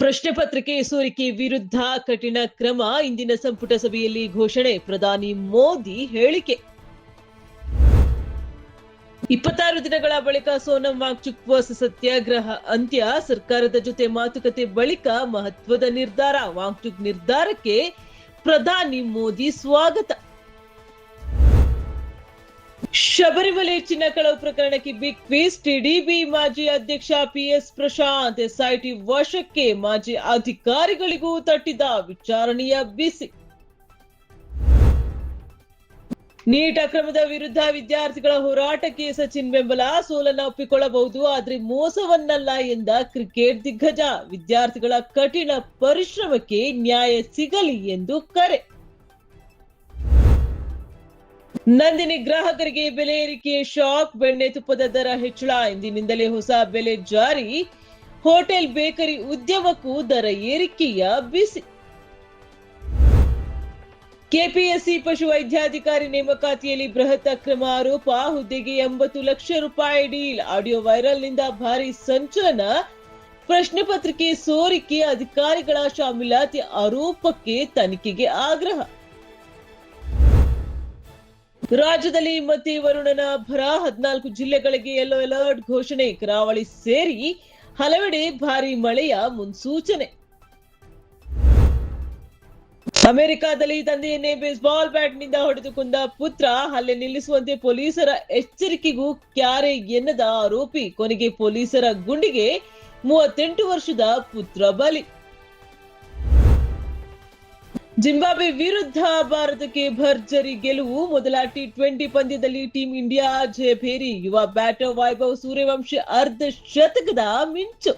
ಪ್ರಶ್ನೆ ಪತ್ರಿಕೆ ಸೋರಿಕೆ ವಿರುದ್ಧ ಕಠಿಣ ಕ್ರಮ ಇಂದಿನ ಸಂಪುಟ ಸಭೆಯಲ್ಲಿ ಘೋಷಣೆ. ಪ್ರಧಾನಿ ಮೋದಿ ಹೇಳಿಕೆ. 26 ದಿನಗಳ ಬಳಿಕ ಸೋನಂ ವಾಂಗ್ಚುಕ್ ಸತ್ಯಾಗ್ರಹ ಅಂತ್ಯ. ಸರ್ಕಾರದ ಜೊತೆ ಮಾತುಕತೆ ಬಳಿಕ ಮಹತ್ವದ ನಿರ್ಧಾರ. ವಾಂಗ್ಚುಕ್ ನಿರ್ಧಾರಕ್ಕೆ ಪ್ರಧಾನಿ ಮೋದಿ ಸ್ವಾಗತ. ಶಬರಿಮಲೆ ಚಿನ್ನ ಕಳವು ಪ್ರಕರಣಕ್ಕೆ ಬಿಗ್ ಟ್ವಿಸ್ಟ್. ಟಿಡಿಬಿ ಮಾಜಿ ಅಧ್ಯಕ್ಷ ಪಿಎಸ್ ಪ್ರಶಾಂತ್ ಎಸ್ಐಟಿ ವಶಕ್ಕೆ. ಮಾಜಿ ಅಧಿಕಾರಿಗಳಿಗೂ ತಟ್ಟಿದ ವಿಚಾರಣೆಯ ಬಿಸಿ. ನೀಟ್ ಅಕ್ರಮದ ವಿರುದ್ಧ ವಿದ್ಯಾರ್ಥಿಗಳ ಹೋರಾಟಕ್ಕೆ ಸಚಿನ್ ಬೆಂಬಲ. ಸೋಲನ್ನ ಒಪ್ಪಿಕೊಳ್ಳಬಹುದು, ಆದ್ರೆ ಮೋಸವನ್ನಲ್ಲ ಎಂದ ಕ್ರಿಕೆಟ್ ದಿಗ್ಗಜ. ವಿದ್ಯಾರ್ಥಿಗಳ ಕಠಿಣ ಪರಿಶ್ರಮಕ್ಕೆ ನ್ಯಾಯ ಸಿಗಲಿ ಎಂದು ಕರೆ. ನಂದಿನಿ ಗ್ರಾಹಕರಿಗೆ ಬೆಲೆ ಏರಿಕೆ ಶಾಕ್. ಬೆಣ್ಣೆ ತುಪ್ಪದ ದರ ಹೆಚ್ಚಳ. ಇಂದಿನಿಂದಲೇ ಹೊಸ ಬೆಲೆ ಜಾರಿ. ಹೋಟೆಲ್ ಬೇಕರಿ ಉದ್ಯಮಕ್ಕೂ ದರ ಏರಿಕೆಯ ಬಿಸಿ. ಕೆಪಿಎಸ್ಸಿ ಪಶು ವೈದ್ಯಾಧಿಕಾರಿ ನೇಮಕಾತಿಯಲ್ಲಿ ಬೃಹತ್ ಅಕ್ರಮ ಆರೋಪ. ಹುದ್ದೆಗೆ 80 ಲಕ್ಷ ರೂಪಾಯಿ ಡೀಲ್. ಆಡಿಯೋ ವೈರಲ್ನಿಂದ ಭಾರಿ ಸಂಚಲನ. ಪ್ರಶ್ನೆ ಪತ್ರಿಕೆ ಸೋರಿಕೆ, ಅಧಿಕಾರಿಗಳ ಶಾಮೀಲಾತಿ ಆರೋಪಕ್ಕೆ ತನಿಖೆಗೆ ಆಗ್ರಹ. ರಾಜ್ಯದಲ್ಲಿ ಮತ್ತೆ ವರುಣನ ಭರ. 14 ಜಿಲ್ಲೆಗಳಿಗೆ ಯೆಲ್ಲೋ ಅಲರ್ಟ್ ಘೋಷಣೆ. ಕರಾವಳಿ ಸೇರಿ ಹಲವೆಡೆ ಭಾರಿ ಮಳೆಯ ಮುನ್ಸೂಚನೆ. ಅಮೆರಿಕಾದಲ್ಲಿ ತಂದೆಯನ್ನೇ ಬೇಸ್ಬಾಲ್ ಬ್ಯಾಟ್ನಿಂದ ಹೊಡೆದು ಕೊಂದ ಪುತ್ರ. ಹಲ್ಲೆ ನಿಲ್ಲಿಸುವಂತೆ ಪೊಲೀಸರ ಎಚ್ಚರಿಕೆಗೂ ಕ್ಯಾರೆ ಎನ್ನದ ಆರೋಪಿ. ಕೊನೆಗೆ ಪೊಲೀಸರ ಗುಂಡಿಗೆ 38 ವರ್ಷದ ಪುತ್ರ ಬಲಿ. ಜಿಂಬಾಬ್ವೆ ವಿರುದ್ಧ ಭಾರತಕ್ಕೆ ಭರ್ಜರಿ ಗೆಲುವು. ಮೊದಲ ಟಿ20 ಪಂದ್ಯದಲ್ಲಿ ಟೀಂ ಇಂಡಿಯಾ ಜಯಭೇರಿ. ಯುವ ಬ್ಯಾಟರ್ ವೈಭವ್ ಸೂರ್ಯವಂಶಿ ಅರ್ಧ ಶತಕದ ಮಿಂಚು.